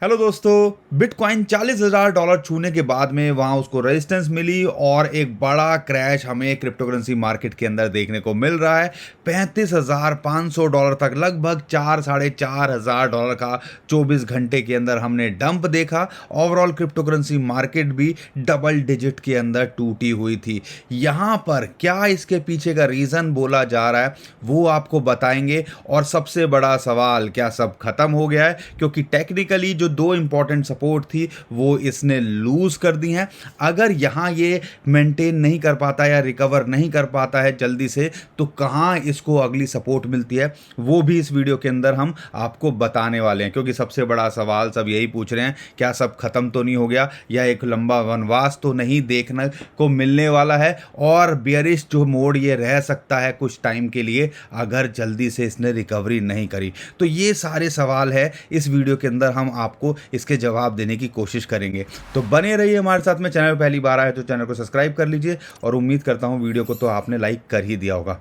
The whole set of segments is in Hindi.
हेलो दोस्तों। बिटकॉइन $40,000 छूने के बाद में वहां उसको रेजिस्टेंस मिली और एक बड़ा क्रैश हमें क्रिप्टो करेंसी मार्केट के अंदर देखने को मिल रहा है। $35,500 तक, लगभग 4,500 $4,000 का 24 घंटे के अंदर हमने डंप देखा। ओवरऑल क्रिप्टो करेंसी मार्केट भी डबल डिजिट के अंदर टूटी हुई थी। यहां पर क्या इसके पीछे का रीजन बोला जा रहा है वो आपको बताएंगे। और सबसे बड़ा सवाल, क्या सब खत्म हो गया है? क्योंकि टेक्निकली जो दो इंपॉर्टेंट सपोर्ट थी वो इसने लूज कर दी हैं। अगर यहां ये मेंटेन नहीं कर पाता या रिकवर नहीं कर पाता है जल्दी से, तो कहां इसको अगली सपोर्ट मिलती है वो भी इस वीडियो के अंदर हम आपको बताने वाले हैं। क्योंकि सबसे बड़ा सवाल सब यही पूछ रहे हैं, क्या सब खत्म तो नहीं हो गया या एक लंबा वनवास तो नहीं देखने को मिलने वाला है और बेयरिश जो मोड ये रह सकता है कुछ टाइम के लिए अगर जल्दी से इसने रिकवरी नहीं करी। तो ये सारे सवाल है इस वीडियो के अंदर हम आपको इसके जवाब देने की कोशिश करेंगे। तो बने रहिए हमारे साथ में। चैनल पहली बार आए तो चैनल को सब्सक्राइब कर लीजिए और उम्मीद करता हूं वीडियो को तो आपने लाइक कर ही दिया होगा।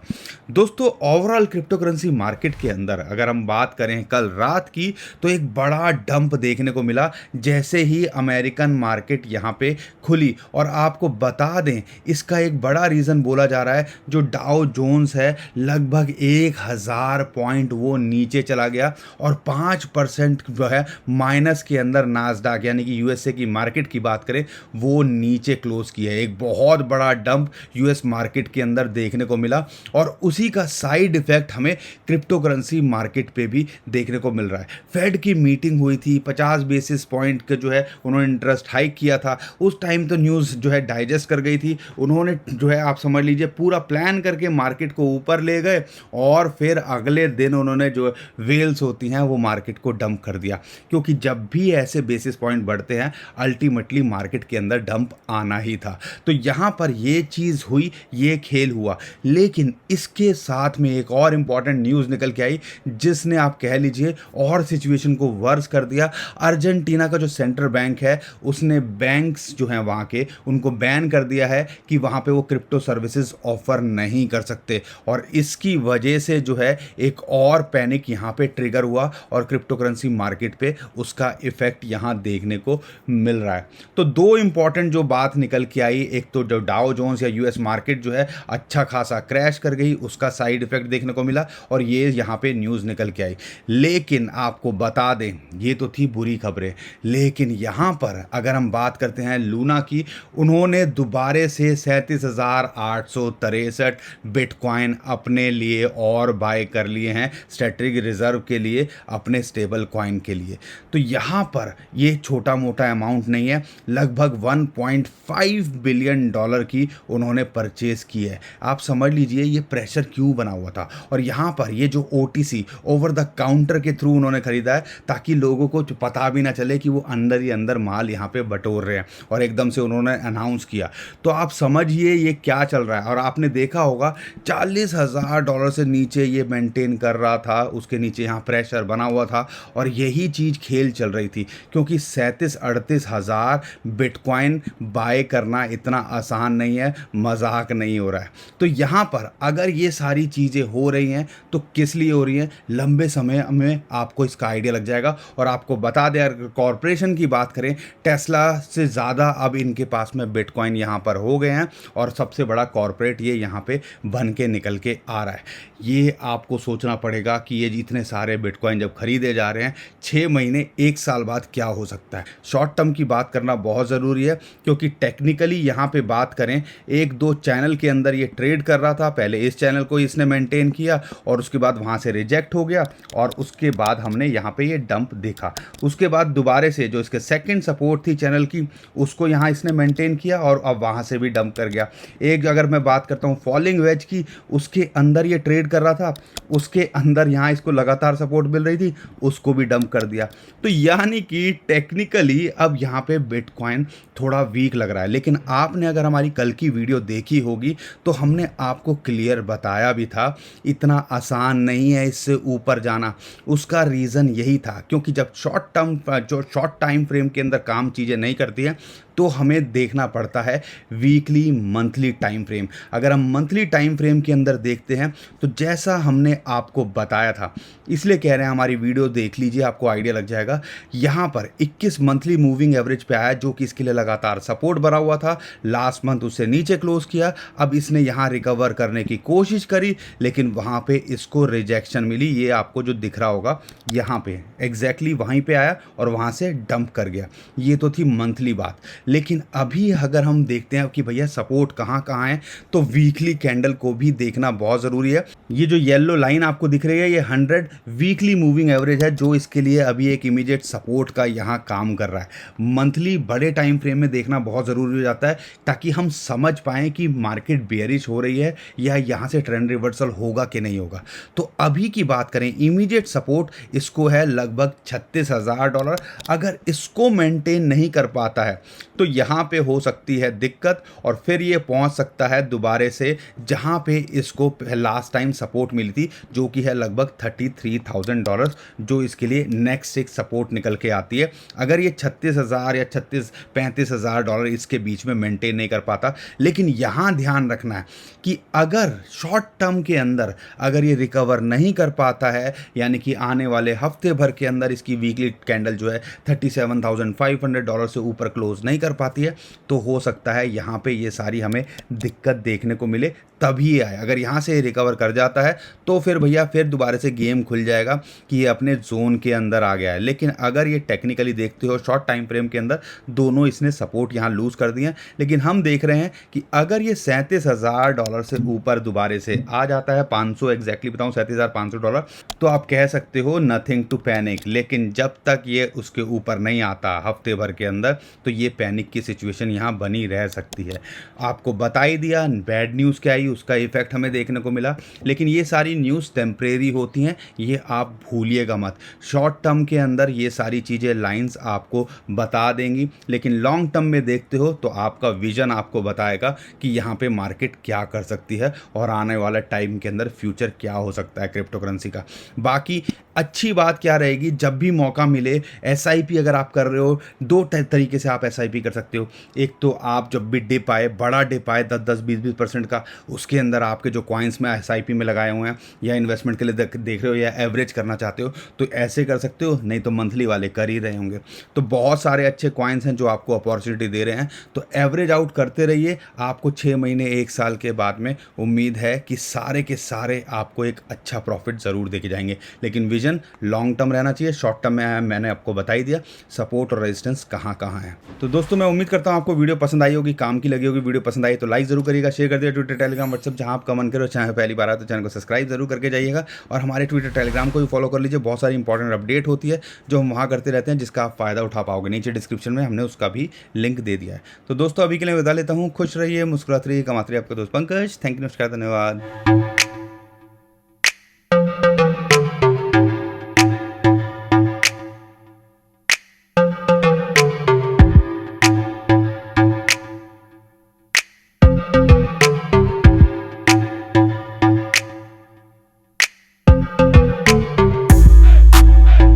दोस्तों, ओवरऑल क्रिप्टो करेंसी मार्केट के अंदर अगर हम बात करें कल रात की, तो एक बड़ा डंप देखने को मिला जैसे ही अमेरिकन मार्केट यहां पे खुली। और आपको बता दें, इसका एक बड़ा रीज़न बोला जा रहा है, जो डाउ जोन्स है लगभग 1,000 पॉइंट वो नीचे चला गया और 5% जो है माइनस के अंदर नास्डैक यानी कि यूएसए की मार्केट की बात करें वो नीचे क्लोज किया है। एक बहुत बड़ा डंप यूएस मार्केट के अंदर देखने को मिला और उसी का साइड इफेक्ट हमें क्रिप्टो करेंसी मार्केट पे भी देखने को मिल रहा है। फेड की मीटिंग हुई थी, 50 बेसिस पॉइंट के जो है उन्होंने इंटरेस्ट हाइक किया था। उस टाइम तो न्यूज़ जो है डाइजेस्ट कर गई थी। उन्होंने जो है आप समझ लीजिए पूरा प्लान करके मार्केट को ऊपर ले गए और फिर अगले दिन उन्होंने जो वेल्स होती हैं वो मार्केट को डंप कर दिया। क्योंकि जब भी ऐसे बेसिस पॉइंट बढ़ते हैं अल्टीमेटली मार्केट के अंदर डंप आना ही था। तो यहाँ पर ये चीज़ हुई, ये खेल हुआ। लेकिन इसके साथ में एक और इम्पॉर्टेंट न्यूज़ निकल के आई जिसने आप कह लीजिए और सिचुएशन को वर्स कर दिया। अर्जेंटीना का जो सेंट्रल बैंक है उसने बैंक्स जो हैं वहाँ के उनको बैन कर दिया है कि वहाँ पे वो क्रिप्टो सर्विसेज ऑफर नहीं कर सकते। और इसकी वजह से जो है एक और पैनिक यहाँ पे ट्रिगर हुआ और क्रिप्टो करेंसी मार्केट पे उसका इफेक्ट यहाँ देखने को मिल रहा है। तो दो इंपॉर्टेंट जो बात निकल के आई, एक तो जो डाउ जोन्स या यूएस मार्केट जो है अच्छा खासा क्रैश कर गई, उसका साइड इफेक्ट देखने को मिला और ये यहाँ पे न्यूज़ निकल के आई। लेकिन आपको बता दें, ये तो थी बुरी खबरें। लेकिन यहाँ पर अगर हम बात करते हैं लूना की, उन्होंने दोबारे से 37,863 बिटकॉइन अपने लिए और बाय कर लिए हैं स्ट्रेटेजिक रिजर्व के लिए, अपने स्टेबल कॉइन के लिए। तो यहाँ पर ये छोटा मोटा अमाउंट नहीं है, लगभग $1.5 बिलियन की उन्होंने परचेज की है। आप समझ लीजिए ये प्रेशर क्यों बना हुआ था। और यहाँ पर ये जो OTC ओवर द काउंटर के थ्रू उन्होंने खरीदा है ताकि लोगों को पता भी ना चले कि वो अंदर ही अंदर माल यहाँ पे बटोर रहे हैं, और एकदम से उन्होंने अनाउंस किया। तो आप समझिए ये क्या चल रहा है। और आपने देखा होगा $40,000 से नीचे ये मेंटेन कर रहा था, उसके नीचे यहाँ प्रेशर बना हुआ था और यही चीज़ खेल चल रही थी। क्योंकि 37-38 हज़ार बिटकॉइन बाय करना इतना आसान नहीं है, मजाक नहीं हो रहा है। तो यहाँ पर अगर ये सारी चीज़ें हो रही हैं तो किस लिए हो रही हैं, लंबे समय में आपको इसका आइडिया लग जाएगा। और आपको बता दें, अगर कॉरपोरेशन की बात करें, टेस्ला से ज़्यादा अब इनके पास में बिटकॉइन यहाँ पर हो गए हैं और सबसे बड़ा कॉरपोरेट ये यहाँ पे बन के निकल के आ रहा है। ये आपको सोचना पड़ेगा कि ये इतने सारे बिटकॉइन जब खरीदे जा रहे हैं 6 महीने 1 साल बाद क्या हो सकता है। शॉर्ट टर्म की बात करना बहुत ज़रूरी है। क्योंकि टेक्निकली यहाँ पे बात करें, 1-2 चैनल के अंदर ये ट्रेड कर रहा था। पहले इस चैनल को इसने मेंटेन किया और उसके बाद वहाँ से रिजेक्ट हो गया और उसके बाद हमने यहाँ पे ये डंप देखा। उसके बाद दोबारा से जो इसके सेकंड सपोर्ट थी चैनल की, उसको यहाँ इसने मेंटेन किया और अब वहाँ से भी डंप कर गया। एक अगर मैं बात करता हूँ फॉलिंग वेज की, उसके अंदर ये ट्रेड कर रहा था, उसके अंदर यहाँ इसको लगातार सपोर्ट मिल रही थी, उसको भी डंप कर दिया। तो यानी कि टेक्निकली अब यहाँ पे बिटकॉइन थोड़ा वीक लग रहा है। लेकिन आपने अगर हमारी कल की वीडियो देखी होगी तो हमने आपको क्लियर बताया भी था, इतना आसान नहीं है इससे ऊपर जाना। उसका रीज़न यही था क्योंकि जब शॉर्ट टाइम फ्रेम के अंदर काम चीज़ें नहीं करती हैं तो हमें देखना पड़ता है वीकली मंथली टाइम फ्रेम। अगर हम मंथली टाइम फ्रेम के अंदर देखते हैं तो जैसा हमने आपको बताया था, इसलिए कह रहे हैं हमारी वीडियो देख लीजिए, आपको आइडिया लग जाएगा। यहाँ पर 21 मंथली मूविंग एवरेज पे आया, जो कि इसके लिए लगातार सपोर्ट बना हुआ था। लास्ट मंथ उससे नीचे क्लोज किया, अब इसने यहाँ रिकवर करने की कोशिश करी, लेकिन वहाँ पे इसको रिजेक्शन मिली। ये आपको जो दिख रहा होगा यहाँ पे एग्जैक्टली वहीं पे आया और वहाँ से डंप कर गया। ये तो थी मंथली बात। लेकिन अभी अगर हम देखते हैं कि भैया सपोर्ट कहाँ कहाँ है, तो वीकली कैंडल को भी देखना बहुत ज़रूरी है। ये जो येलो लाइन आपको दिख रही है, ये 100 वीकली मूविंग एवरेज है, जो इसके लिए अभी एक इमीडिएट सपोर्ट का यहाँ काम कर रहा है। मंथली बड़े टाइम फ्रेम में देखना बहुत ज़रूरी हो जाता है, ताकि हम समझ पाएँ कि मार्केट बेयरिश हो रही है या यहाँ से ट्रेंड रिवर्सल होगा कि नहीं होगा। तो अभी की बात करें, इमीडिएट सपोर्ट इसको है लगभग $36,000। अगर इसको मेंटेन नहीं कर पाता है तो यहाँ पे हो सकती है दिक्कत, और फिर ये पहुँच सकता है दोबारे से जहाँ पे इसको लास्ट टाइम सपोर्ट मिली थी, जो कि है लगभग $33,000, जो इसके लिए नेक्स्ट एक सपोर्ट निकल के आती है। अगर ये 36,000 या 35,000 डॉलर इसके बीच में मेंटेन नहीं कर पाता। लेकिन यहाँ ध्यान रखना है कि अगर शॉर्ट टर्म के अंदर अगर ये रिकवर नहीं कर पाता है, यानी कि आने वाले हफ्ते भर के अंदर इसकी वीकली कैंडल जो है $37,500 से ऊपर क्लोज नहीं कर पाती है, तो हो सकता है यहाँ पे ये सारी हमें दिक्कत देखने को मिले। तभी आए, अगर यहाँ से रिकवर कर जाता है तो फिर भैया फिर दोबारा से गेम खुल जाएगा कि ये अपने जोन के अंदर आ गया है। लेकिन अगर ये टेक्निकली देखते हो शॉर्ट टाइम फ्रेम के अंदर, दोनों इसने सपोर्ट यहाँ लूज़ कर दिए हैं। लेकिन हम देख रहे हैं कि अगर ये $37,000 से ऊपर दोबारा से आ जाता है, 500 एग्जैक्टली बताऊँ $37,500, तो आप कह सकते हो नथिंग टू पैनिक। लेकिन जब तक ये उसके ऊपर नहीं आता हफ्ते भर के अंदर, तो ये पैनिक की सिचुएशन यहाँ बनी रह सकती है। आपको बता ही दिया, बैड न्यूज़ क्या आई, उसका इफेक्ट हमें देखने को मिला। लेकिन ये सारी न्यूज़ टेम्परेरी होती हैं, ये आप भूलिएगा मत। शॉर्ट टर्म के अंदर ये सारी चीज़ें लाइंस आपको बता देंगी, लेकिन लॉन्ग टर्म में देखते हो तो आपका विजन आपको बताएगा कि यहाँ पे मार्केट क्या कर सकती है और आने वाला टाइम के अंदर फ्यूचर क्या हो सकता है क्रिप्टो करेंसी का। बाकी अच्छी बात क्या रहेगी, जब भी मौका मिले एसआईपी अगर आप कर रहे हो, दो तरीके से आप एसआईपी कर सकते हो। एक तो आप जब भी डिप आए, बड़ा डिप आए 10-10, 20-20% का, उसके अंदर आपके जो कॉइन्स में एसआईपी में लगाए हुए हैं या इन्वेस्टमेंट के लिए देख रहे हो या एवरेज करना चाहते हो, तो ऐसे कर सकते हो। नहीं तो मंथली वाले कर ही रहे होंगे। तो बहुत सारे अच्छे कॉइन्स हैं जो आपको अपॉर्चुनिटी दे रहे हैं, तो एवरेज आउट करते रहिए। आपको 6 महीने 1 साल के बाद में उम्मीद है कि सारे के सारे आपको एक अच्छा प्रॉफिट ज़रूर देके जाएंगे। लेकिन विजन लॉन्ग टर्म रहना चाहिए। शॉर्ट टर्म में मैंने आपको बता ही दिया सपोर्ट और रेजिस्टेंस कहाँ कहाँ है। तो दोस्तों मैं उम्मीद करता हूँ आपको वीडियो पसंद आई होगी, काम की लगी होगी। वीडियो पसंद आई तो लाइक जरूर करिएगा, शेयर कर दिया ट्विटर, टेलीग्राम, व्हाट्सएप, जहाँ आप कमेंट करो। चैनल पहली बार आए तो चैनल को सब्सक्राइब जरूर करके जाइएगा, और हमारे ट्विटर टेलीग्राम को भी फॉलो कर लीजिए। बहुत सारी इंपॉर्टेंट अपडेट होती है जो हम वहाँ करते रहते हैं, जिसका आप फायदा उठा पाओगे। नीचे डिस्क्रिप्शन में हमने उसका भी लिंक दे दिया है। तो दोस्तों अभी के लिए विदा लेता हूँ। खुश रहिए, मुस्कुराते रहिए, कमाते रहिए। आपका दोस्त पंकज। थैंक यू, नमस्कार, धन्यवाद।